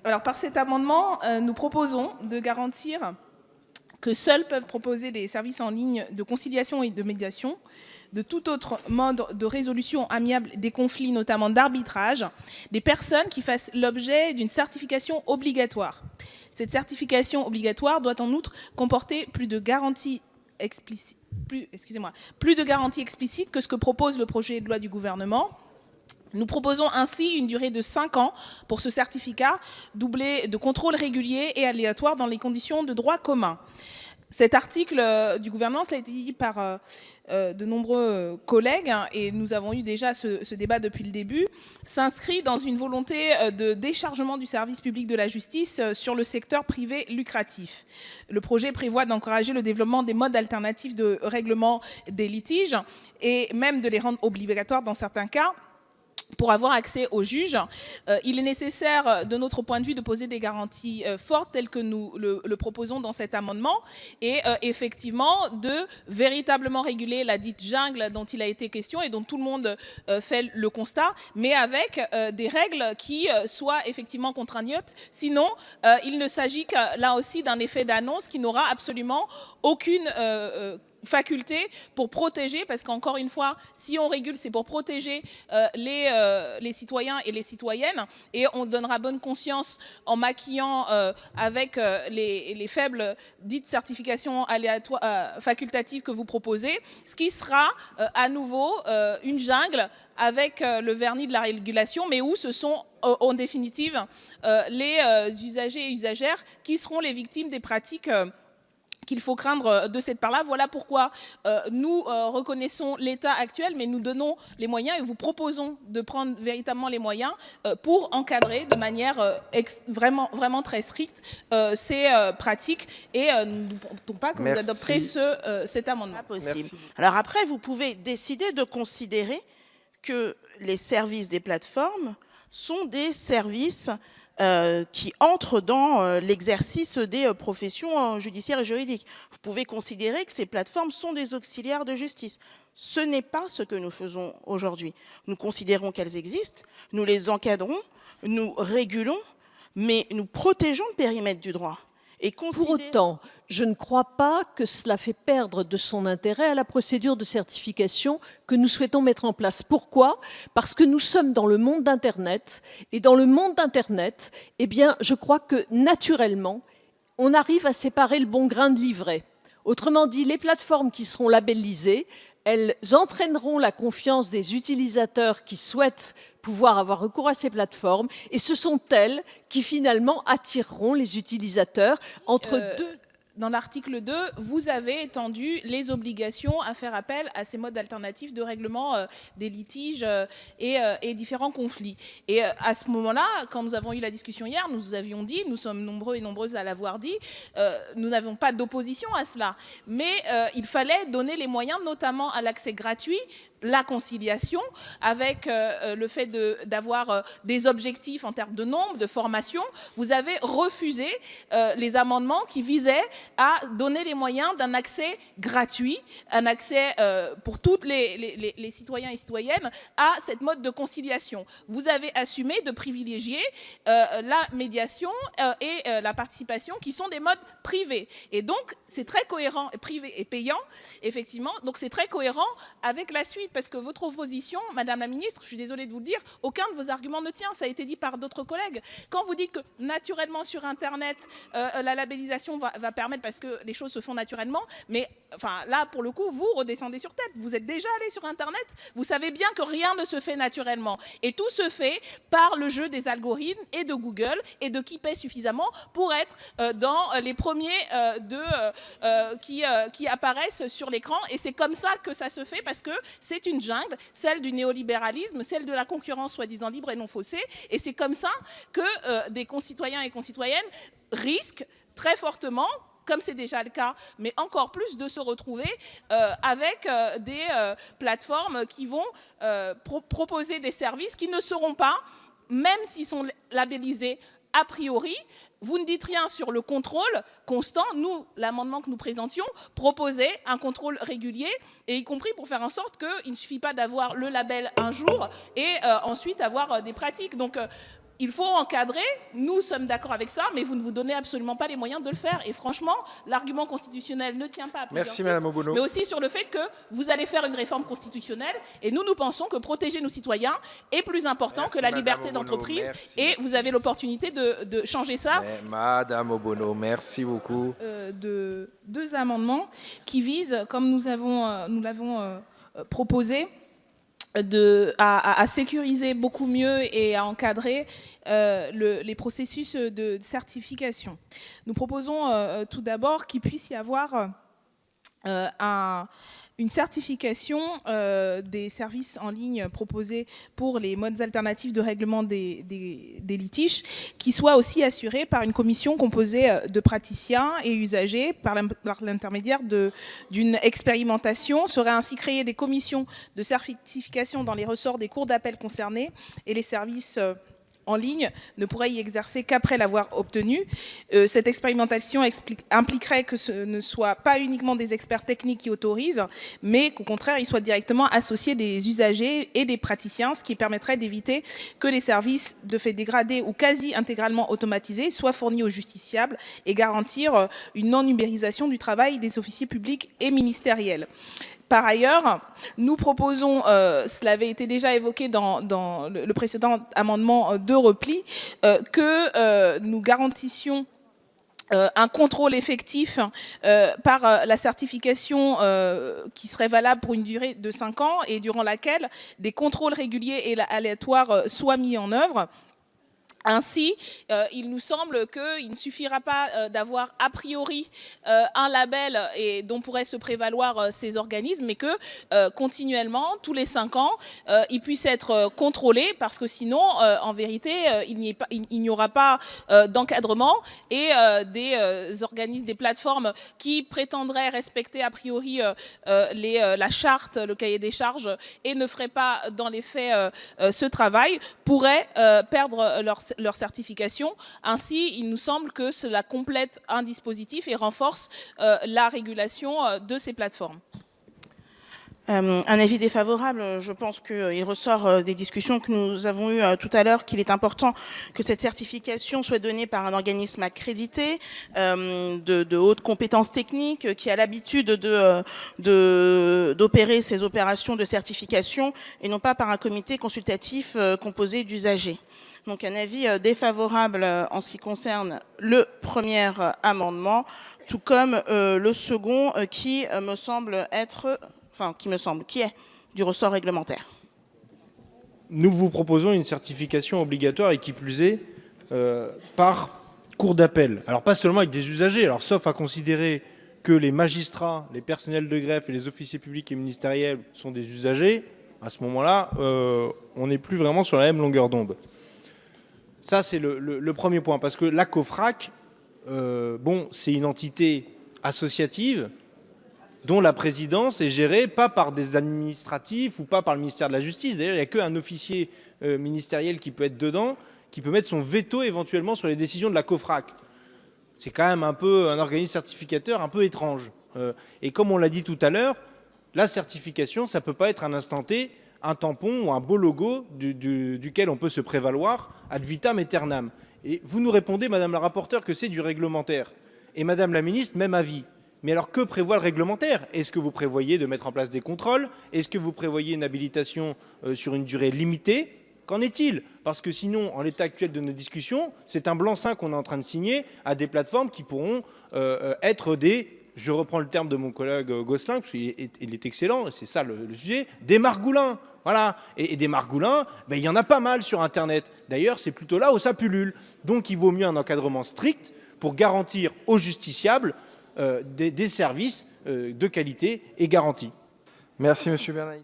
Alors, par cet amendement, nous proposons de garantir que seuls peuvent proposer des services en ligne de conciliation et de médiation, de tout autre mode de résolution amiable des conflits, notamment d'arbitrage, des personnes qui fassent l'objet d'une certification obligatoire. Cette certification obligatoire doit en outre comporter plus de garanties explicites que ce que propose le projet de loi du gouvernement. Nous proposons ainsi une durée de 5 ans pour ce certificat, doublé de contrôles réguliers et aléatoires dans les conditions de droit commun. Cet article du gouvernement, cela a été dit par de nombreux collègues, et nous avons eu déjà ce débat depuis le début, s'inscrit dans une volonté de déchargement du service public de la justice sur le secteur privé lucratif. Le projet prévoit d'encourager le développement des modes alternatifs de règlement des litiges et même de les rendre obligatoires dans certains cas. Pour avoir accès aux juges, il est nécessaire, de notre point de vue, de poser des garanties fortes telles que nous le proposons dans cet amendement et effectivement de véritablement réguler la dite jungle dont il a été question et dont tout le monde fait le constat, mais avec des règles qui soient effectivement contraignantes. Sinon, il ne s'agit que là aussi d'un effet d'annonce qui n'aura absolument aucune faculté pour protéger, parce qu'encore une fois, si on régule, c'est pour protéger les citoyens et les citoyennes, et on donnera bonne conscience en maquillant avec les faibles dites certifications aléatoires, facultatives que vous proposez, ce qui sera à nouveau une jungle avec le vernis de la régulation, mais où ce sont en définitive les usagers et usagères qui seront les victimes des pratiques qu'il faut craindre de cette part-là. Voilà pourquoi nous reconnaissons l'état actuel, mais nous donnons les moyens et vous proposons de prendre véritablement les moyens pour encadrer de manière vraiment très stricte ces pratiques. Et nous ne doutons pas que vous adopterez cet amendement. Pas possible. Alors après, vous pouvez décider de considérer que les services des plateformes sont des services qui entrent dans l'exercice des professions judiciaires et juridiques. Vous pouvez considérer que ces plateformes sont des auxiliaires de justice. Ce n'est pas ce que nous faisons aujourd'hui. Nous considérons qu'elles existent, nous les encadrons, nous régulons, mais nous protégeons le périmètre du droit. Et Pour autant, je ne crois pas que cela fait perdre de son intérêt à la procédure de certification que nous souhaitons mettre en place. Pourquoi ? Parce que nous sommes dans le monde d'Internet, et dans le monde d'Internet, eh bien, je crois que naturellement, on arrive à séparer le bon grain de l'ivraie. Autrement dit, les plateformes qui seront labellisées, elles entraîneront la confiance des utilisateurs qui souhaitent pouvoir avoir recours à ces plateformes, et ce sont elles qui finalement attireront les utilisateurs entre deux. Dans l'article 2, vous avez étendu les obligations à faire appel à ces modes alternatifs de règlement des litiges et différents conflits. Et à ce moment-là, quand nous avons eu la discussion hier, nous avions dit, nous sommes nombreux et nombreuses à l'avoir dit, nous n'avons pas d'opposition à cela. Mais il fallait donner les moyens, notamment à l'accès gratuit, la conciliation, avec le fait d'avoir des objectifs en termes de nombre, de formation. Vous avez refusé les amendements qui visaient à donner les moyens d'un accès gratuit, un accès pour tous les citoyens et citoyennes à cette mode de conciliation. Vous avez assumé de privilégier la médiation et la participation, qui sont des modes privés. Et donc, c'est très cohérent, privé et payant, effectivement, donc c'est très cohérent avec la suite, parce que votre opposition, Madame la Ministre, je suis désolée de vous le dire, aucun de vos arguments ne tient, ça a été dit par d'autres collègues. Quand vous dites que naturellement sur Internet, la labellisation va permettre, parce que les choses se font naturellement, mais enfin, là, pour le coup, vous redescendez sur tête. Vous êtes déjà allé sur Internet, vous savez bien que rien ne se fait naturellement. Et tout se fait par le jeu des algorithmes et de Google et de qui paie suffisamment pour être dans les premiers qui apparaissent sur l'écran. Et c'est comme ça que ça se fait, parce que c'est une jungle, celle du néolibéralisme, celle de la concurrence soi-disant libre et non faussée. Et c'est comme ça que des concitoyens et concitoyennes risquent très fortement, comme c'est déjà le cas, mais encore plus, de se retrouver avec des plateformes qui vont proposer des services qui ne seront pas, même s'ils sont labellisés a priori. Vous ne dites rien sur le contrôle constant. Nous, l'amendement que nous présentions proposait un contrôle régulier, et y compris pour faire en sorte qu'il ne suffit pas d'avoir le label un jour et ensuite avoir des pratiques. Donc, il faut encadrer, nous sommes d'accord avec ça, mais vous ne vous donnez absolument pas les moyens de le faire. Et franchement, l'argument constitutionnel ne tient pas à plusieurs titres, Madame Obono. mais aussi sur le fait que vous allez faire une réforme constitutionnelle, et nous pensons que protéger nos citoyens est plus important que la Madame liberté Obono. d'entreprise, Merci, et merci. vous avez l'opportunité de changer ça. Madame Obono, merci beaucoup. De 2 amendements qui visent, comme nous l'avons proposé, à sécuriser beaucoup mieux et à encadrer les processus de certification. Nous proposons tout d'abord qu'il puisse y avoir une certification des services en ligne proposés pour les modes alternatifs de règlement des litiges, qui soit aussi assurée par une commission composée de praticiens et usagers par l'intermédiaire d'une expérimentation. Seraient ainsi créées des commissions de certification dans les ressorts des cours d'appel concernés, et les services en ligne ne pourrait y exercer qu'après l'avoir obtenu. Cette expérimentation impliquerait que ce ne soit pas uniquement des experts techniques qui autorisent, mais qu'au contraire, ils soient directement associés des usagers et des praticiens, ce qui permettrait d'éviter que les services de fait dégradés ou quasi intégralement automatisés soient fournis aux justiciables, et garantir une non-numérisation du travail des officiers publics et ministériels. Par ailleurs, nous proposons, cela avait été déjà évoqué dans le précédent amendement de repli, que nous garantissions un contrôle effectif par la certification qui serait valable pour une durée de 5 ans, et durant laquelle des contrôles réguliers et aléatoires soient mis en œuvre. Ainsi, il nous semble qu'il ne suffira pas d'avoir a priori un label dont pourraient se prévaloir ces organismes, mais que continuellement, tous les 5 ans, ils puissent être contrôlés, parce que sinon, en vérité, il n'y aura pas d'encadrement, et des organismes, des plateformes qui prétendraient respecter a priori la charte, le cahier des charges, et ne feraient pas dans les faits ce travail, pourraient perdre leur certification. Ainsi, il nous semble que cela complète un dispositif et renforce la régulation de ces plateformes. Un avis défavorable. Je pense qu'il ressort des discussions que nous avons eues tout à l'heure qu'il est important que cette certification soit donnée par un organisme accrédité, de haute compétence technique, qui a l'habitude d'opérer ces opérations de certification, et non pas par un comité consultatif composé d'usagers. Donc un avis défavorable en ce qui concerne le premier amendement, tout comme le second qui me semble être... qui est du ressort réglementaire. Nous vous proposons une certification obligatoire, et qui plus est, par cour d'appel. Alors pas seulement avec des usagers, alors sauf à considérer que les magistrats, les personnels de greffe et les officiers publics et ministériels sont des usagers, à ce moment-là, on n'est plus vraiment sur la même longueur d'onde. Ça, c'est le premier point, parce que la COFRAC, c'est une entité associative dont la présidence est gérée pas par des administratifs ou pas par le ministère de la Justice. D'ailleurs, il n'y a qu'un officier ministériel qui peut être dedans, qui peut mettre son veto éventuellement sur les décisions de la COFRAC. C'est quand même un peu un organisme certificateur un peu étrange. Et comme on l'a dit tout à l'heure, la certification, ça ne peut pas être un instant T, un tampon ou un beau logo duquel on peut se prévaloir ad vitam aeternam. Et vous nous répondez, Madame la rapporteure, que c'est du réglementaire. Et Madame la ministre, même avis. Mais alors, que prévoit le réglementaire? Est-ce que vous prévoyez de mettre en place des contrôles? Est-ce que vous prévoyez une habilitation sur une durée limitée? Qu'en est-il? Parce que sinon, en l'état actuel de nos discussions, c'est un blanc-seing qu'on est en train de signer à des plateformes qui pourront être des, je reprends le terme de mon collègue Gosselin, parce qu'il est excellent, c'est ça le sujet, des margoulins. Voilà. Et des margoulins, il y en a pas mal sur Internet. D'ailleurs, c'est plutôt là où ça pullule. Donc, il vaut mieux un encadrement strict pour garantir aux justiciables des services de qualité et garantis. Merci, Monsieur Bernays.